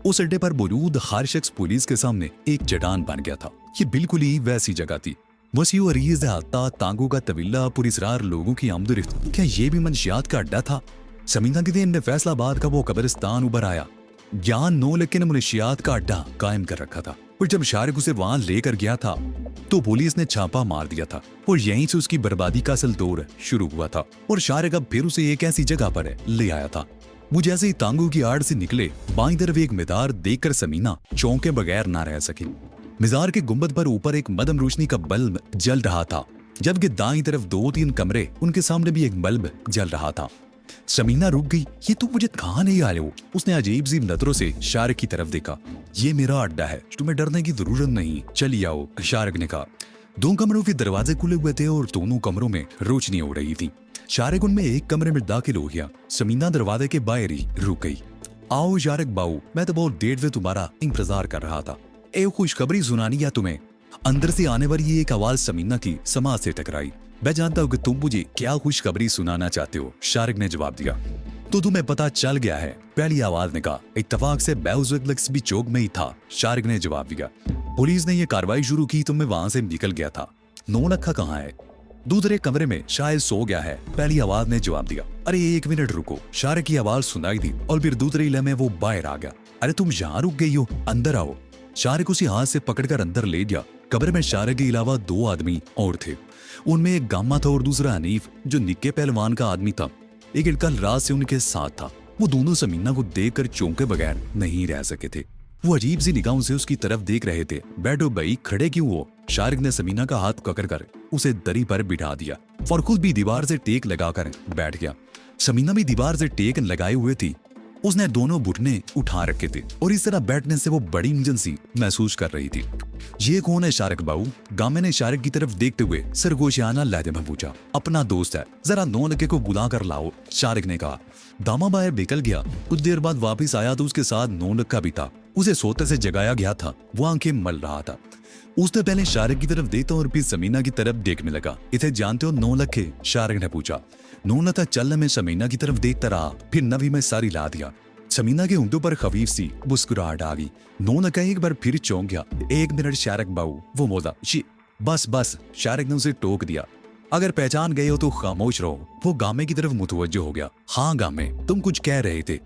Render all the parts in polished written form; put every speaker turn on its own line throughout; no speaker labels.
उस अड्डे पर मौजूद हर शख्स पुलिस के सामने एक चट्टान बन गया था। ये बिल्कुल ही वैसी जगह थी। वसीउ अरीज हाता तांगों का तवीला पुरस्रार लोगों की आमदोरफ्त। क्या ये भी मंशियात का अड्डा था? समीना के दिन फैसलाबाद का वो कब्रिस्तान उभर आया। यहाँ 9 लाख ने मनशियात का अड्डा कायम कर रखा था। और जब शारिक उसे वहां लेकर गया था तो पुलिस ने छापा मार दिया था और यहीं से उसकी बर्बादी का असल दौर शुरू हुआ था। और शारिक अब फिर उसे एक ऐसी जगह पर ले आया था। वो जैसे ही तांगों की आड़ से निकले, बाईं तरफ एक मीनार देखकर समीना चौंके बगैर ना रह सकी। मीनार के गुंबद पर ऊपर एक मदम रोशनी का बल्ब जल रहा था, जबकि दाईं तरफ 2-3 कमरे, उनके सामने भी एक बल्ब जल रहा था। समीना रुक गई। ये तुम मुझे कहाँ नहीं आए हो? उसने अजीब सी नजरों से शारिक की तरफ देखा। ये मेरा अड्डा है, तुम्हें डरने की जरूरत नहीं, चलिए आओ, शारिक ने कहा। 2 कमरों के दरवाजे खुले हुए थे और दोनों कमरों में रोशनी हो रही थी। शारिक उनमें एक कमरे में दाखिल हो गया। समीना दरवाजे के बाहर ही रुक गई। आओ शारिक बाऊ, मैं तो बहुत देर से तुम्हारा इंतजार कर रहा था। एक खुशखबरी सुनानी है तुम्हें। अंदर से आने वाली एक आवाज समीना की समाज से टकराई। मैं जानता हूँ कि तुम मुझे क्या खुशखबरी सुनाना चाहते हो, शारिक ने जवाब दिया। तो तुम्हें पता चल गया है, पहली आवाज ने कहा। इत्तफाक से मैं उस वक्त भी चौक में ही था, शारिक ने जवाब दिया। पुलिस ने यह कार्रवाई शुरू की तो मैं वहां से निकल गया था। 9 लाख कहाँ है? दूसरे कमरे में शायद सो गया है, पहली आवाज ने जवाब दिया। अरे 1 मिनट रुको, शारिक की आवाज सुनाई दी और फिर दूसरे लम्हे वो बाहर आ गया। अरे तुम यहाँ रुक गई हो, अंदर आओ। शारिक उसी हाथ से पकड़कर अंदर ले गया। कमरे में शारिक के अलावा 2 आदमी और थे। उनमें एक गामा था और दूसरा हनीफ, जो निक्के पहलवान का आदमी था। एक लड़का रात से उनके साथ था। वो दोनों समीना को देखकर चौंके बगैर नहीं रह सके थे। वो अजीब सी निगाहों से उसकी तरफ देख रहे थे। बैठो भाई, खड़े क्यों हो? शारिक ने समीना का हाथ पकड़कर उसे दरी पर बिठा दिया और खुद भी दीवार से टेक लगाकर बैठ गया। समीना भी दीवार से टेक लगाए हुए थी। उसने दोनों घुटने उठा रखे थे और इस तरह बैठने से वो बड़ी इंजनसी महसूस कर रही थी। ये कौन है शारिक बाबू? गामे ने शारिक की तरफ देखते हुए सरगोशियाना लहजे में पूछा। अपना दोस्त है, जरा 9 लड़के को बुला कर लाओ, शारिक ने कहा। दामा बाहर निकल गया। कुछ देर बाद वापिस आया तो उसके साथ 9 लड़का भी था। उसे सोते से जगाया गया था। वो आंखें मल रहा था। उसने पहले शारिक की तरफ देखा और फिर समीना की तरफ देखने लगा। इसे जानते हो 9 लखे? शारिक ने पूछा। 9 लखा चलने में समीना की तरफ देखता रहा, फिर नवी में सारी ला दिया। समीना के होंठों पर खफीफ सी मुस्कुराहट आ गई। 9 लखा एक बार फिर चौंक गया। 1 मिनट शारिक बाबू, वो मोदा बस, शारिक ने उसे टोक दिया। अगर पहचान गए हो तो खामोश रहो। वो गामे की तरफ मुतवज्जो हो गया। हाँ गामे, तुम कुछ कह रहे थे।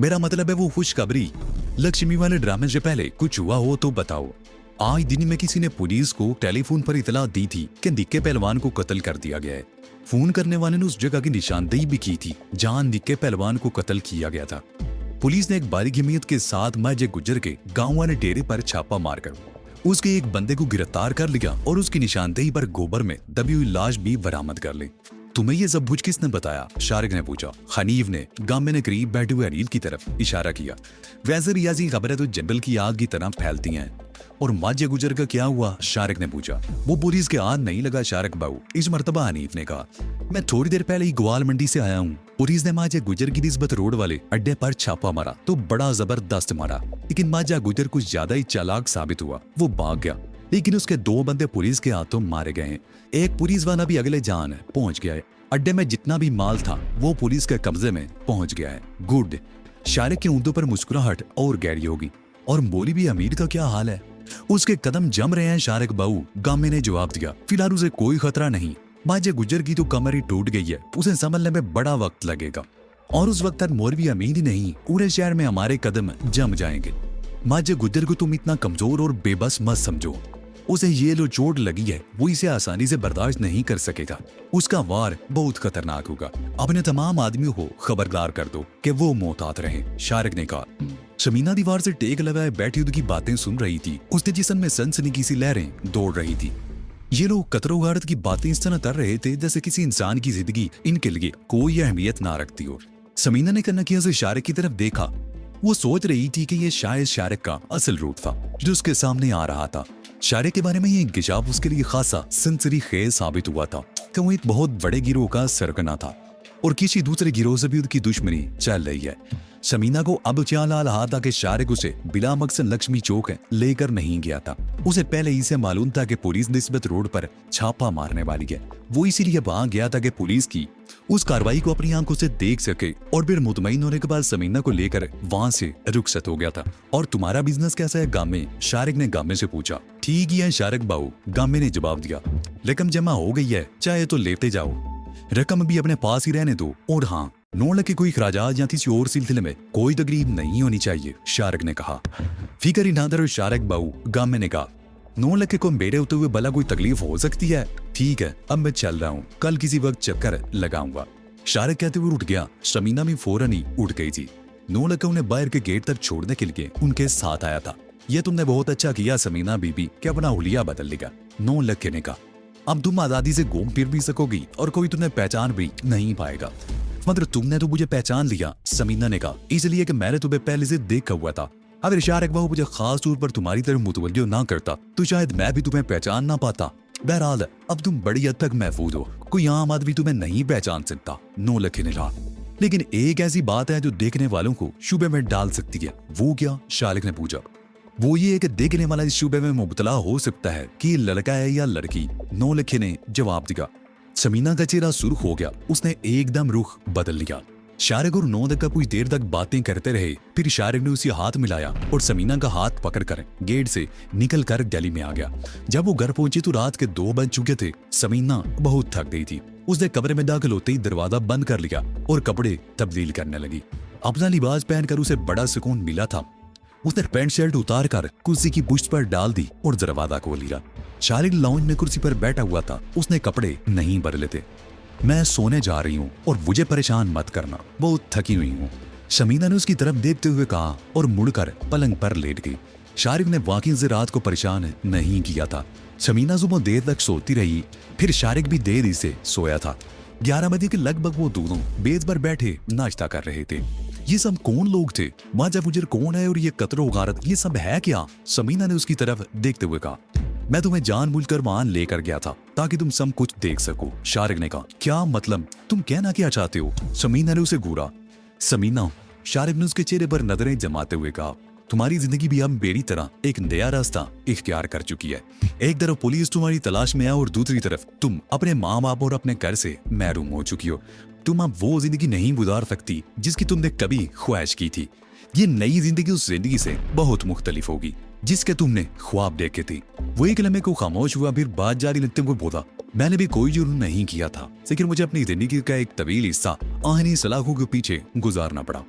मेरा मतलब है वो खुशखबरी। लक्ष्मी वाले ड्रामे से पहले कुछ हुआ हो तो बताओ। आज दिन में किसी ने पुलिस को टेलीफोन पर इतला दी थी कि निक्के पहलवान को कत्ल कर दिया गया है। फोन करने वाले ने उस जगह की निशानदेही भी की थी जहां निक्के पहलवान को कत्ल किया गया था। पुलिस ने एक बारीक हिम्मत के साथ माजे गुजर के गांव वाले डेरे पर छापा मारकर उसके एक बंदे को गिरफ्तार कर लिया और उसकी निशानदेही पर गोबर में दबी हुई लाश भी बरामद कर ली। तुम्हें यह सब कुछ किसने बताया? शारिक ने पूछा। हनीफ ने। गामे ने करीब बैठे हुए अनिल की तरफ इशारा किया। वैसे रियाजी खबरें तो जंगल की आग की तरह फैलती हैं। और माजे गुजर का क्या हुआ? शारिक ने पूछा। वो पुलिस के हाथ नहीं लगा शारिक बाबू, इस मर्तबा हनीफ ने कहा। मैं थोड़ी देर पहले ही ग्वाल मंडी से आया हूँ। पुलिस ने माजे गुजर की निस्बत रोड वाले अड्डे पर छापा मारा तो बड़ा जबरदस्त मारा, लेकिन माजा गुजर कुछ ज्यादा ही चालाक साबित हुआ। वो भाग गया, लेकिन उसके 2 बंदे पुलिस के हाथों मारे गए हैं। एक पुलिस वाला भी अगले जान पहुंच गया है। अड्डे में जितना भी माल था वो पुलिस के कब्जे में पहुंच गया है। गुड। शारिक के ऊँटों पर मुस्कुराहट और गहरी होगी। और मौली भी अमीर का क्या हाल है? उसके कदम जम रहे हैं शारिक बाबू, गामे ने जवाब दिया। फिलहाल उसे कोई खतरा नहीं। माजे गुजर की तो कमर ही टूट गई है, उसे संभलने में बड़ा वक्त लगेगा और उस वक्त तक मौलवी अमीर ही नहीं पूरे शहर में हमारे कदम जम जाएंगे। माजे गुजर को तुम इतना कमजोर और बेबस मत समझो। उसे ये लो चोट लगी है, वो इसे आसानी से बर्दाश्त नहीं कर सकेगा। उसका वार बहुत खतरनाक होगा। अपने तमाम आदमियों को खबरदार कर दो कि वो मोहतात रहें, शारिक ने कहा। शमीना दीवार से टेक लगाए बैठी उनकी बातें सुन रही थी। उसके जिस्म में सनसनी सी लहरें दौड़ रही थी। ये लोग कतरो गारत की बातें इस तरह कर रहे थे जैसे किसी इंसान की जिंदगी इनके लिए कोई अहमियत ना रखती हो। समीना ने कन्नकिया से शारिक की तरफ देखा। वो सोच रही थी कि ये शायद शारिक का असल रूप था जो उसके सामने आ रहा था। शारिक के बारे में ये इंकशाफ उसके लिए खासा सनसनी खेज साबित हुआ था कि वो एक बहुत बड़े गिरोह का सरगना था और किसी दूसरे गिरोह से भी उनकी दुश्मनी चल रही है। समीना को अब ख्याल आ रहा था कि शारिक उसे बिला मकसद लक्ष्मी चौक लेकर नहीं गया था। उसे पहले ही से मालूम था कि पुलिस निस्बत रोड पर छापा मारने वाली है। वो इसीलिए वहां गया था कि पुलिस की उस कार्रवाई को अपनी आंखों से देख सके और फिर मुतमईन होने के बाद समीना को लेकर वहां से रुखसत हो गया था। और तुम्हारा बिजनेस कैसा है गामे? शारिक ने गामे से पूछा। ठीक ही है शारिक बाबू, गामे ने जवाब दिया। रकम जमा हो गई है, चाहे तो लेते जाओ, रकम भी अपने पास ही रहने दो। और हाँ, 9 लाख के कोई खराजात या किसी और सिलसिले में कोई तकलीफ नहीं होनी चाहिए, शारिक ने कहा। फिकर ना करो शारिक बाबू, गामे ने कहा। 9 लाख के को बेटे होते हुए भला कोई तकलीफ हो सकती है? ठीक है, अब मैं चल रहा हूँ, कल किसी वक्त चक्कर लगाऊंगा, शारिक कहते हुए उठ गया। समीना भी फौरन ही उठ गई थी। 9 लाख उन्हें बाहर के गेट तक छोड़ने के लिए उनके साथ आया था। यह तुमने बहुत अच्छा किया समीना बीबी, क्या अपना हुलिया बदल लेगा, 9 लाख ने कहा। अब तुम आजादी से घूम फिर भी सकोगी और कोई तुम्हें पहचान भी नहीं पाएगा। मतलब तुमने तो मुझे पहचान लिया, समीना ने कहा, इसलिए कि मैंने तुम्हें पहले से देखा हुआ था। अगर शारिक बाबू मुझे खास तौर पर तुम्हारी तरफ मुतवज्जो ना करता तो शायद मैं भी तुम्हें पहचान ना पाता। बहरहाल अब तुम बड़ी हद तक महफूज हो, कोई आम आदमी तुम्हें नहीं पहचान सकता, 9 लाख ने कहा। लेकिन एक ऐसी बात है जो देखने वालों को शुबे में डाल सकती है। वो क्या? शारिक ने पूछा। वो ये कि देखने वाला इस शुबे में मुबतला हो सकता है कि ये लड़का है या लड़की, 9 लाख ने जवाब दिया। समीना का चेहरा सुर्ख हो गया, उसने एकदम रुख बदल लिया। शारिक और 9 लाख का कुछ देर तक बातें करते रहे। फिर शारिक ने उसे हाथ मिलाया और समीना का हाथ पकड़कर गेट से निकलकर गली में आ गया। जब वो घर पहुंची तो रात के 2 बज चुके थे। समीना बहुत थक गई थी। उसने कमरे में दाखिल होते ही दरवाजा बंद कर लिया और कपड़े तब्दील करने लगी। अपना लिबास पहनकर उसे बड़ा सुकून मिला था। उसने पैंट शर्ट उतार कर कुर्सी की पुश्त पर डाल दी और दरवाजा खोल लिया। शारिक लाउंज में कुर्सी पर बैठा हुआ था। उसने कपड़े नहीं बदले थे। मैं सोने जा रही हूँ और मुझे परेशान मत करना, बहुत थकी हुई हूँ, समीना ने उसकी तरफ देखते हुए कहा और मुड़कर पलंग पर लेट गई। शारिक ने वाकई से रात को परेशान नहीं किया था। समीना सुबह देर तक सोती रही, फिर शारिक भी देर से सोया था। 11 बजे के लगभग वो दोनों मेज पर बैठे नाश्ता कर रहे थे। ये सब कौन लोग थे? माजा मुजर कौन है और ये कतरो गारत ये सब है क्या? समीना ने उसकी तरफ देखते हुए कहा। मैं तुम्हें जानबूझकर वहां लेकर गया था ताकि तुम सब कुछ देख सको, शारिक ने कहा। क्या मतलब? तुम कहना क्या चाहते हो? समीना ने उसे घूरा। समीना, शारिक ने उसके चेहरे पर नजरें जमाते हुए कहा, तुम्हारी जिंदगी भी अब मेरी तरह एक नया रास्ता इख्तियार कर चुकी है। एक तरफ पुलिस तुम्हारी तलाश में है और दूसरी तरफ तुम अपने माँ बाप और अपने घर से महरूम हो चुकी हो। तुम अब वो जिंदगी नहीं गुजार सकती जिसकी तुमने कभी ख्वाहिश की थी। ये नई जिंदगी उस जिंदगी से बहुत मुख्तलिफ होगी जिसके तुमने ख्वाब देखे थे। वो एक लम्हे को खामोश हुआ, फिर बात जारी रखते हुए बोला, मैंने भी कोई जुर्म नहीं किया था, लेकिन मुझे अपनी जिंदगी का एक तवील हिस्सा आहनी सलाखों के पीछे गुजारना पड़ा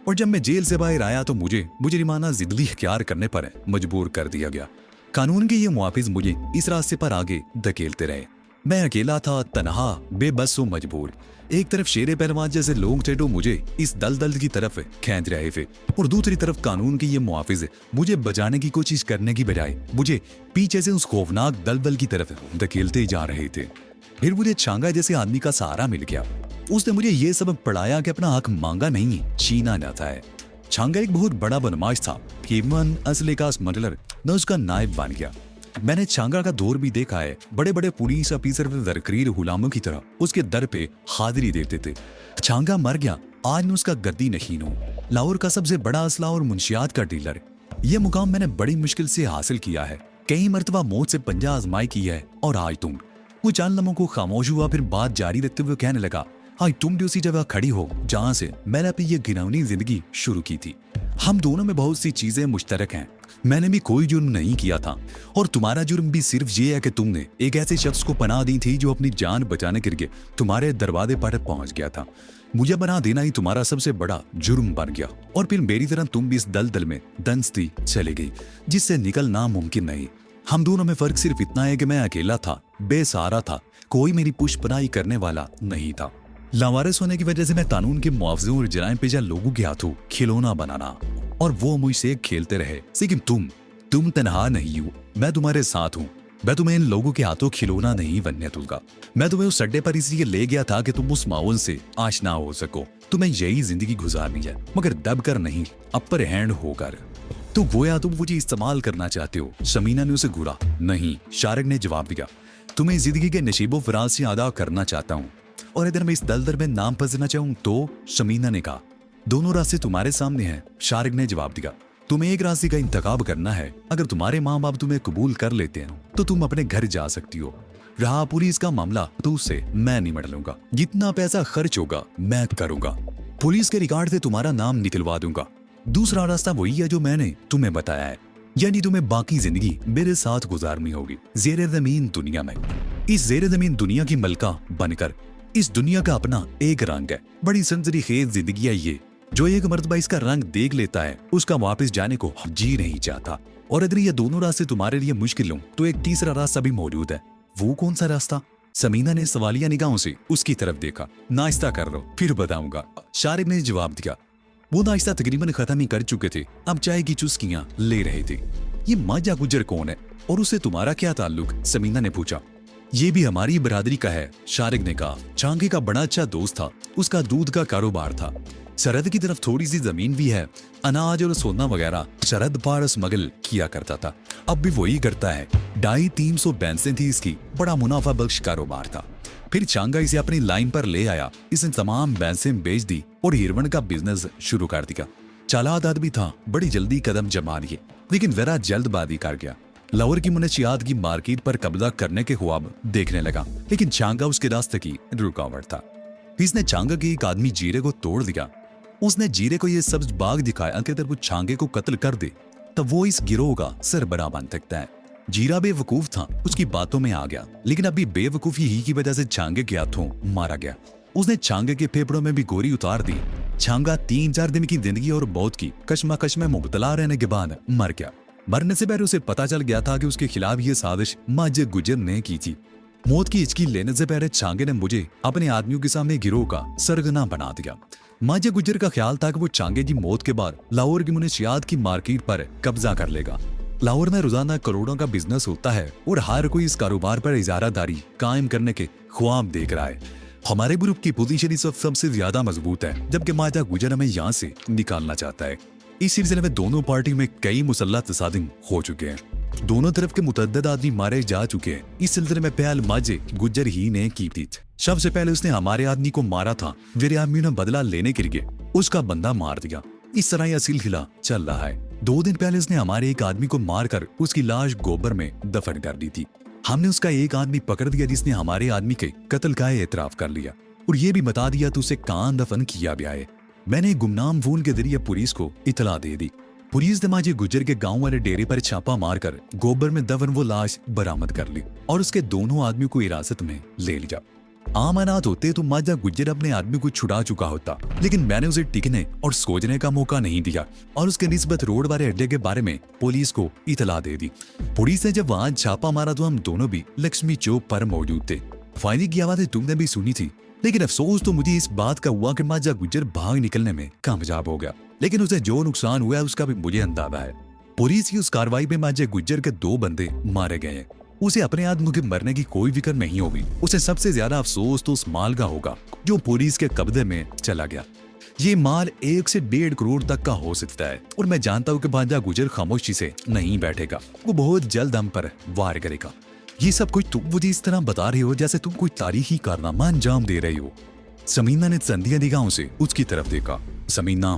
और जब मैं जेल से बाहर आया तो मुझे मुजरिमाना जिंदगी इख्तियार करने पर मजबूर कर दिया गया। कानून के ये मुहाफिज मुझे इस रास्ते पर आगे धकेलते रहे। मैं अकेला था, तनहा, बेबस व मजबूर। एक तरफ शेरे पहलवान जैसे लोग थे जो मुझे इस दलदल की तरफ खींच रहे थे और दूसरी तरफ कानून के ये मुहाफिज मुझे बचाने की कोशिश करने की बजाय मुझे पीछे से उस खौफनाक दलदल की तरफ धकेलते जा रहे थे। फिर मुझे छांगा जैसे आदमी का सहारा मिल गया। उसने मुझे ये सबक पढ़ाया कि अपना हक मांगा नहीं छीना जाता है। छांगा एक बहुत बड़ा बदमाश था। केमन असले का स्मगलर न उसका नायब बन गया। मैंने छांगा का दौर भी देखा है। बड़े बड़े पुलिस ऑफिसर दरकरीर गुलामों की तरह उसके दर पे हाजिरी देते थे। छांगा मर गया, आज मैं उसका गद्दी नशीन हूँ, लाहौर का सबसे बड़ा असला और मुंशियात का डीलर। यह मुकाम मैंने बड़ी मुश्किल से हासिल किया है। कई मरतबा मौत से पंजा आजमाई की है और आज तुम। वो चंद लम्हों को खामोश हुआ, फिर बात जारी रखते हुए कहने लगा, आज तुम भी उसी जगह खड़ी हो जहां से मैंने अपनी ये घिनौनी जिंदगी शुरू की थी। हम दोनों में बहुत सी चीजें मुश्तरक हैं। मैंने भी कोई जुर्म नहीं किया था और तुम्हारा जुर्म भी सिर्फ ये है कि तुमने एक ऐसे शख्स को पनाह दी थी जो अपनी जान बचाने के लिए तुम्हारे दरवाजे पर पहुंच गया था। मुझे पनाह देना ही तुम्हारा सबसे बड़ा जुर्म बन गया और फिर मेरी तरह तुम भी इस दलदल में दंसती चली गई जिससे निकलना मुमकिन नहीं। हम दोनों में फर्क सिर्फ इतना है कि मैं अकेला था, बेसहारा था, कोई मेरी पुष्पनाही करने वाला नहीं था। लावारिस होने की वजह से मैं कानून के मुआवजे और जराइम पेशा लोगों के हाथों खिलौना बनाना और वो मुझसे खेलते रहे। लेकिन तुम तनहा नहीं हो, मैं तुम्हारे साथ हूँ। मैं तुम्हें इन लोगों के हाथों खिलौना नहीं बनने दूंगा। मैं तुम्हें उस अड्डे पर इसलिए ले गया था कि तुम उस माहौल से आशना हो सको। तुम्हें यही जिंदगी गुजारनी है, मगर दब कर नहीं, अपर हैंड होकर। तो गोया तुम मुझे इस्तेमाल करना चाहते हो? समीना ने उसे घूरा। नहीं, शारिक ने जवाब दिया, तुम्हें जिंदगी के नशीबो फराज से अदा करना चाहता हूँ और अगर मैं इस दलदल में नाम फंसना चाहूँ तो? समीना ने कहा, दोनों रास्ते तुम्हारे सामने हैं, शारिक ने जवाब दिया। तुम्हें एक रास्ते का इंतखाब करना है। अगर तुम्हारे माँ बाप तुम्हें कबूल कर लेते हैं तो तुम अपने घर जा सकती हो। रहा पुलिस का मामला तो उससे मैं निपट लूंगा। जितना पैसा खर्च होगा मैं करूंगा। पुलिस के रिकॉर्ड से तुम्हारा नाम निकलवा दूंगा। दूसरा रास्ता वही है जो मैंने तुम्हें बताया है, यानी तुम्हें बाकी जिंदगी मेरे साथ गुजारनी होगी ज़ेरे ज़मीन दुनिया में। इस ज़ेरे ज़मीन दुनिया की मलका बनकर। इस दुनिया का अपना एक रंग है, बड़ी सनसनी खेज जिंदगी है ये। जो एक मर्तबा इसका रंग देख लेता है उसका वापस जाने को जी नहीं चाहता। और अगर ये दोनों रास्ते तुम्हारे लिए मुश्किल हों तो एक तीसरा रास्ता भी मौजूद है। वो कौन सा रास्ता? समीना ने सवालिया निगाहों से उसकी तरफ देखा। नाश्ता कर लो फिर बताऊंगा, शारिक ने जवाब दिया। वो नाश्ता तकरीबन खत्म ही कर चुके थे, अब चाय की चुस्कियां ले रहे थे। ये माजा गुजर कौन है और उससे तुम्हारा क्या ताल्लुक? समीना ने पूछा। ये भी हमारी बरादरी का है, शारिक ने कहा। छांगे का बड़ा अच्छा दोस्त था, उसका दूध का कारोबार था। सरहद की तरफ थोड़ी सी जमीन भी है, अनाज और सोना वगैरह सरहद पार स्मगल किया करता था, अब भी वही करता है। 250-300 भैंसें थी इसकी, बड़ा मुनाफा बख्श कारोबार था। फिर छांगा इसे अपनी लाइन पर ले आया, इसने तमाम भैंसें बेच दी और हिरवन का बिजनेस शुरू कर दिया। चालाक आदमी था, बड़ी जल्दी कदम जमा लिए, लेकिन जरा जल्दबाजी कर गया। लाहौर की मुनशियात की मार्केट पर कब्जा करने के ख्वाब देखने लगा, लेकिन छांगा उसके रास्ते की रुकावट था। इसने छांगा के एक आदमी जीरे को तोड़ दिया। उसने जीरे को यह सब्ज बाग दिखाया कि अगर वो छांगे को कत्ल कर दे तब वो इस गिरोह का सरबराह बन सकता है। जीरा बेवकूफ था, उसकी बातों में आ गया, लेकिन अभी बेवकूफी ही की वजह से छांगे के हाथों मारा गया। उसने छांगे के फेफड़ों में भी गोली उतार दी। छांगा 3-4 दिन की जिंदगी और मौत की कश्मकश में मुबतला रहने के बाद मर गया। मरने से पहले उसे पता चल गया था कि उसके खिलाफ ये साजिश माजे गुजर ने की थी। मौत की हिचकी लेने से पहले छांगे ने मुझे अपने आदमियों के सामने गिरोह का सरगना बना दिया। माजे गुजर का ख्याल था कि वो छांगे की मौत के बाद लाहौर की मुनशियात की मार्केट पर कब्जा कर लेगा। लाहौर में रोजाना करोड़ों का बिजनेस होता है और हर कोई इस कारोबार पर इजारादारी कायम करने के ख्वाब देख रहा है। हमारे ग्रुप की पोजीशन इस वक्त सबसे ज्यादा मजबूत है, जबकि माजा गुजर हमें यहाँ से निकालना चाहता है। इस सिलसिले में दोनों पार्टी में कई मुसल्लह तसादिम हो चुके हैं। दोनों तरफ के मुतअद्दिद आदमी मारे जा चुके हैं। इस सिलसिले में पहल माजे गुजर ही ने की थी। सबसे पहले उसने हमारे आदमी को मारा था, मेरे आदमी ने बदला लेने के लिए उसका बंदा मार दिया। इस तरह यह सिलसिला चल रहा है। 2 दिन पहले उसने हमारे एक आदमी को मारकर उसकी लाश गोबर में दफन कर दी थी। हमने उसका एक आदमी पकड़ दिया जिसने हमारे आदमी के कत्ल का एतराफ कर लिया और ये भी बता दिया तो उसे कहां दफन किया गया है। मैंने गुमनाम फोन के जरिए पुलिस को इतला दे दी। पुलिस ने माजे गुजर के गांव वाले डेरे पर छापा मारकर गोबर में दफन वो लाश बरामद कर ली और उसके दोनों आदमियों को हिरासत में ले लिया। आम हालात होते तो माजा गुजर अपने आदमी को छुड़ा चुका होता, लेकिन मैंने उसे टिकने और सोचने का मौका नहीं दिया और उसके निस्बत रोड वाले अड्डे के बारे में पुलिस को इतला दे दी। पुलिस ने जब वहां छापा मारा तो हम दोनों भी लक्ष्मी चौक पर मौजूद थे। फायरिंग की आवाज़ें तुमने भी सुनी थी, लेकिन अफसोस तो मुझे इस बात का हुआ कि माजा गुजर भाग निकलने में कामयाब हो गया, लेकिन उसे जो नुकसान हुआ उसका भी मुझे अंदाजा है। पुलिस की उस कार्रवाई में माजा गुजर के 2 बंदे मारे गए हैं। उसे अपने आदमी के मरने की कोई फिक्र नहीं होगी। उसे सबसे ज्यादा अफसोस तो उस माल का होगा जो पुलिस के कब्जे में चला गया। ये माल 1 से 1.5 करोड़ तक का हो सकता है और मैं जानता हूँ कि माजा गुजर खामोशी से नहीं बैठेगा, वो बहुत जल्द हम पर वार करेगा। ये सब कुछ तुम मुझे इस तरह बता रहे हो जैसे तुम कोई तारीखी कारनामा अंजाम दे रही हो। समीना ने संदिया निगाहों से उसकी तरफ देखा। समीना,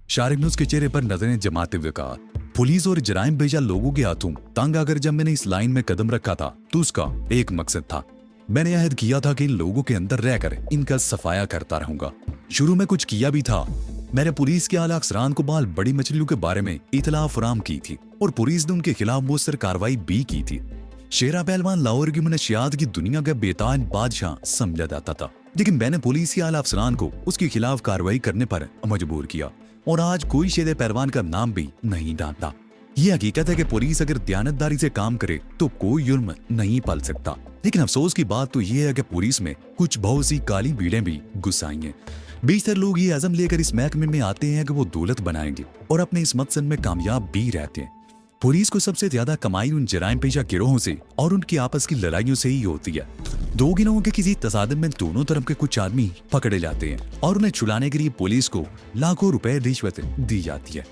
शारिक ने उसके चेहरे पर नजरें जमाते हुए कहा। पुलिस और जराइम पेशा लोगों के हाथों तंग आकर जब मैंने इस लाइन में कदम रखा था तो उसका एक मकसद था। मैंने अहद किया था कि इन लोगों के अंदर रहकर इनका सफाया करता रहूंगा। शुरू में कुछ किया भी था। मैंने पुलिस के आला अफसरान को बाल बड़ी मछलियों के बारे में इतला फराम की थी और पुलिस ने उनके खिलाफ मुअस्सर कार्रवाई भी की थी। शेरा पहलवान लाहौर की मुनशियात की दुनिया का बेताज बादशाह समझा जाता था, लेकिन मैंने पुलिस के आला अफसरान को उसके खिलाफ कार्रवाई करने पर मजबूर किया और आज कोई शेर पहलवान का नाम भी नहीं जानता। ये हकीकत है कि पुलिस अगर दयानतदारी से काम करे तो कोई जुर्म नहीं पाल सकता, लेकिन अफसोस की बात तो ये है कि पुलिस में कुछ बहुत सी काली भीड़ें भी घुस आई हैं। बेशतर लोग ये अज़म लेकर इस महकमे में आते हैं कि वो दौलत बनाएंगे और अपने इस मकसद में कामयाब भी रहते हैं। पुलिस को सबसे ज्यादा कमाई उन जराइम पेशा गिरोहों से और उनकी आपस की लड़ाइयों से ही होती है। 2 गिरोहों के किसी तसादम में दोनों तरफ के कुछ आदमी पकड़े जाते हैं और उन्हें छुड़ाने के लिए पुलिस को लाखों रुपए रिश्वत दी जाती है।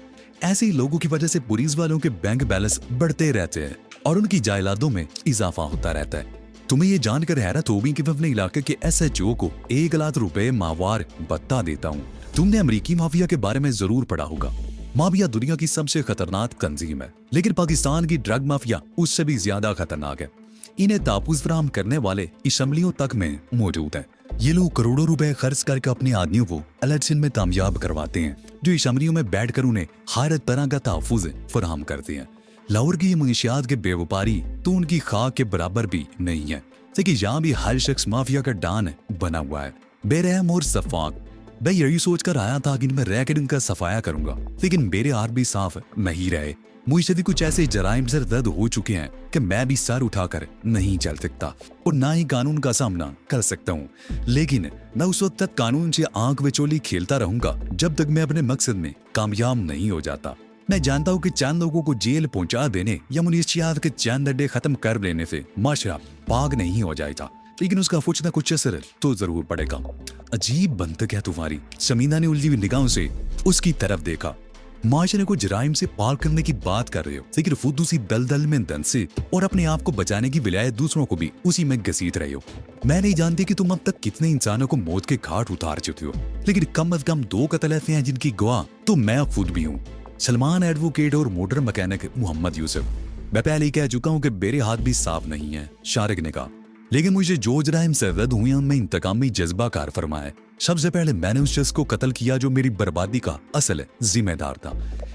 ऐसे ही लोगों की वजह से पुलिस वालों के बैंक बैलेंस बढ़ते रहते हैं और उनकी जायदादों में इजाफा होता रहता है। तुम्हें ये जानकर हैरत होगी कि मैं अपने इलाके के SHO को 1 लाख रुपए माहवार भत्ता देता हूँ। तुमने अमेरिकी माफिया के बारे में जरूर पढ़ा होगा। माफिया दुनिया की सबसे खतरनाक तंजीम है, लेकिन पाकिस्तान की ड्रग माफिया उससे भी ज्यादा खतरनाक है। इन्हें तापुज फराहम करने वाले असम्बलियों तक में मौजूद है। ये लोग करोड़ों रुपए खर्च करके अपने आदमियों को इलेक्शन में कामयाब करवाते हैं, जो असम्बलियों में बैठकर उन्हें हर तरह का तहफुज फराहम करते हैं। लाहौर की ये मंशियात के बेवपारी तो उनकी खाक के बराबर भी नहीं है, लेकिन यहाँ भी हर शख्स माफिया का डान बना हुआ है, बेरहम और सफाक। मैं यही सोचकर आया था कि मैं रह कर इनका सफाया करूंगा, लेकिन मेरे हाथ भी साफ नहीं रहे। मुझसे भी कुछ ऐसे जराइम सर दर्द हो चुके हैं कि मैं भी सर उठाकर नहीं चल सकता और ना ही कानून का सामना कर सकता हूँ। लेकिन मैं उस वक्त तक कानून से आंख विचोली खेलता रहूंगा जब तक मैं अपने मकसद में कामयाब नहीं हो जाता। मैं जानता हूँ कि चंद लोगों को जेल पहुंचा देने या मुनीशियात के चंद अड्डे खत्म कर लेने से माशरा पाक नहीं हो जाएगा, लेकिन उसका कुछ न कुछ असर तो जरूर पड़ेगा। अजीब बंतक है तुम्हारी। शमीना ने उलझी हुई निगाहों से उसकी तरफ देखा। माशरे को जराइम से पार करने की बात कर रहे हो, लेकिन खुद उसी दलदल में दंसे और अपने आप को बचाने की बजाय दूसरों को भी उसी में घसीट रहे हो। मैं नहीं जानती कि तुम अब तक कितने इंसानों को मौत के घाट उतार चुके हो, लेकिन कम से कम 2 कत्ल ऐसे हैं जिनकी गवाह तो मैं खुद भी हूँ। सलमान एडवोकेट और मोटर मैकेनिक मोहम्मद यूसुफ। मैं पहले ही कह चुका हूँ कि मेरे हाथ भी साफ नहीं है, शारिक ने कहा, लेकिन मुझे जो जराइम सरदर्द हुए उनमें इंतकामी जज्बा कार फरमाया। सबसे पहले मैंने उस शख्स को कत्ल किया जो मेरी बर्बादी का असल जिम्मेदार था।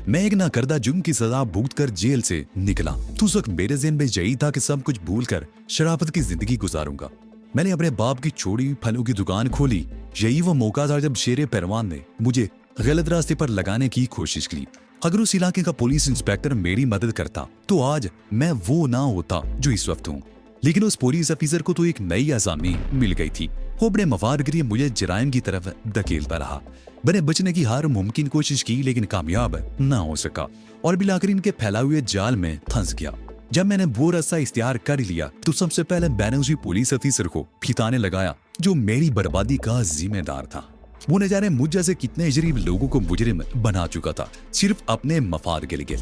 मैं एक नाकर्दा जुर्म की सजा भुगत कर जेल से निकला तो उस वक्त मेरे ज़हन में यही था कि सब कुछ भूल कर शराफत की जिंदगी गुजारूंगा। मैंने अपने बाप की छोड़ी हुई फलों की दुकान खोली। यही वो मौका था जब शेरे परवान ने मुझे गलत रास्ते पर लगाने की कोशिश की। अगर उस इलाके का पुलिस इंस्पेक्टर मेरी मदद करता तो आज मैं वो ना होता जो इस वक्त हूँ। लेकिन उस पुलिस ऑफिसर को तो एक नई आसामी मिल गई थी। वो अपने मफाद के लिए मुझे जराइम की तरफ धकेलता रहा। मैंने बचने की हर मुमकिन कोशिश की, लेकिन कामयाब ना हो सका और बिल आखिर इनके फैलाए हुए जाल में फंस गया। जब मैंने वो रास्ता इख्तियार कर लिया तो सबसे पहले मैंने उसी पुलिस ऑफिसर को फिताने लगाया जो मेरी बर्बादी का जिम्मेदार था। वो न जाने मुझ जैसे कितने गरीब लोगों को मुजरिम बना चुका था, सिर्फ अपने मफाद के लिए।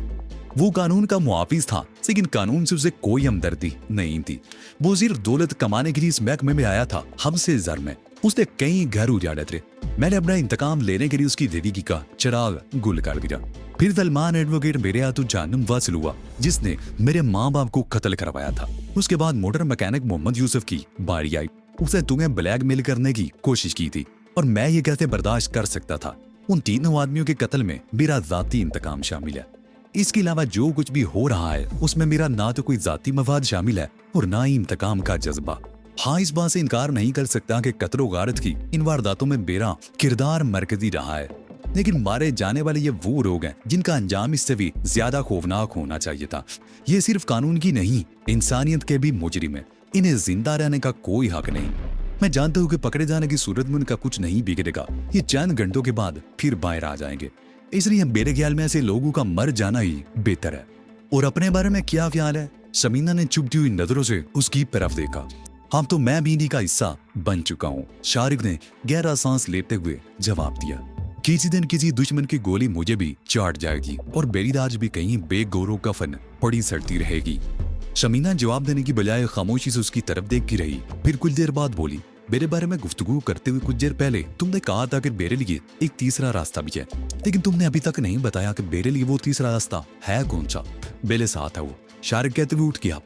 वो कानून का मुहाफिज था, लेकिन कानून से उसे कोई हमदर्दी नहीं थी। वो सिर्फ दौलत कमाने के लिए इस महकमे में आया था, हमसे जर में। उसने कई घर उजाड़े थे। मैंने अपना इंतकाम लेने के लिए उसकी जिंदगी का चिराग गुल कर दिया। फिर सलमान एडवोकेट मेरे हाथों जानम वासिल हुआ, जिसने मेरे माँ बाप को कत्ल करवाया था। उसके बाद मोटर मैकेनिक मोहम्मद यूसुफ की बारी आई। उसने तुम्हें ब्लैकमेल करने की कोशिश की थी और मैं ये कैसे बर्दाश्त कर सकता था। उन तीनों आदमियों के कत्ल में मेरा जाती इंतकाम शामिल है। इसके अलावा जो कुछ भी हो रहा है उसमें मेरा ना तो कोई जाती मवाद शामिल है और ना ही इंतकाम का जज्बा। हाँ, इस बात से इनकार नहीं कर सकता कि कत्ल व गारत की इन वारदातों में मेरा किरदार मरकजी रहा है, लेकिन मारे जाने वाले ये वो लोग हैं जिनका अंजाम इससे भी ज्यादा खौफनाक होना चाहिए था। ये सिर्फ कानून की नहीं, इंसानियत के भी मुजरिम है। इन्हें जिंदा रहने का कोई हक नहीं। मैं जानता हूँ कि पकड़े जाने की सूरत में उनका कुछ नहीं बिगड़ेगा। ये चंद घंटों के बाद फिर बाहर आ जाएंगे, इसलिए मेरे ख्याल में ऐसे लोगों का मर जाना ही बेहतर है। और अपने बारे में क्या ख्याल है? शमीना ने चुभती हुई नजरों से उसकी तरफ देखा। हाँ, तो मैं भी इन्हीं का हिस्सा बन चुका हूँ, शारिक ने गहरा सांस लेते हुए जवाब दिया। किसी दिन किसी दुश्मन की गोली मुझे भी चाट जाएगी और मेरी आज भी कहीं बेगौरों का फन पड़ी सड़ती रहेगी। शमीना जवाब देने की बजाय खामोशी से उसकी तरफ देखती रही। फिर कुछ देर बाद बोली, मेरे बारे में गुफ्तगू करते हुए कुछ देर पहले तुमने कहा था कि मेरे लिए एक तीसरा रास्ता भी है, लेकिन तुमने अभी तक नहीं बताया कि मेरे लिए वो तीसरा रास्ता है कौन सा। मेरे साथ है वो, शारिक कहते हुए उठ गया।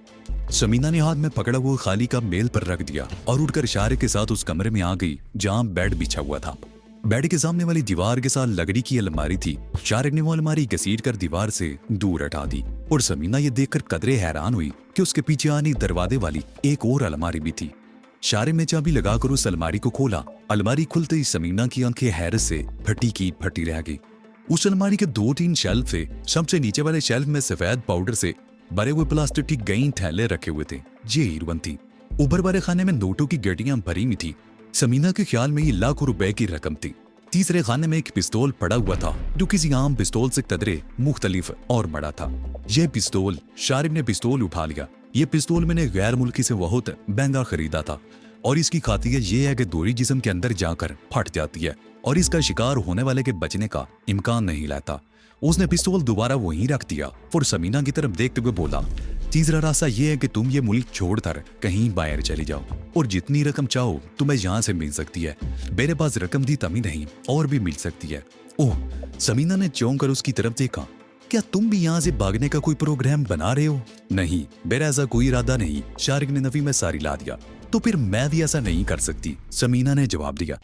शमीना ने हाथ में पकड़ा हुआ खाली का मेल पर रख दिया और उठकर शारिक के साथ उस कमरे में आ गई जहाँ बेड बिछा हुआ था। बेड के सामने वाली दीवार के साथ लकड़ी की अलमारी थी। शारिक ने वो अलमारी घसीट कर दीवार से दूर हटा दी और शमीना ये देखकर कदरे हैरान हुई कि उसके पीछे आनी दरवाजे वाली एक और अलमारी भी थी। शारिक ने चाबी लगाकर उस अलमारी को खोला। अलमारी खुलते ही शमीना की आंखें हैरत से फटी की फटी रह गई। उस अलमारी के 2-3 शेल्फ थे। सबसे नीचे वाले शेल्फ में सफेद पाउडर से भरे हुए प्लास्टिक की कई थैले रखे हुए थे। ये हीरोइन थी। ऊपर वाले खाने में नोटों की गड्डियां भरी हुई थी। शमीना के ख्याल में ये लाखों रुपए की रकम थी। तीसरे खाने में एक पिस्तौल पड़ा हुआ था जो किसी आम पिस्तौल से कदरे मुख्तलिफ और बड़ा था। यह पिस्तौल, शारिक ने पिस्तौल उठा लिया। ये पिस्तौल मैंने गैर मुल्की से बहुत महंगा खरीदा था और इसकी खासियत ये है कि दोरी जिस्म के अंदर जाकर फट जाती है और इसका शिकार होने वाले के बचने का इम्कान नहीं रहता। उसने पिस्तौल दोबारा वहीं रख दिया और शमीना की तरफ देखते हुए बोला, तीसरा रास्ता ये है कि तुम ये मुल्क छोड़कर कहीं बाहर चले जाओ और जितनी रकम चाहो तुम्हें यहाँ से मिल सकती है। मेरे पास रकम दी तभी नहीं, और भी मिल सकती है। ओह, समीना ने चौंक कर उसकी तरफ देखा। क्या तुम भी यहाँ से भागने का कोई प्रोग्राम बना रहे हो? नहीं, मेरा ऐसा कोई इरादा नहीं। शारिक ने नफी में सारी ला दिया। तो फिर मैं भी ऐसा नहीं कर सकती, समीना ने जवाब दिया।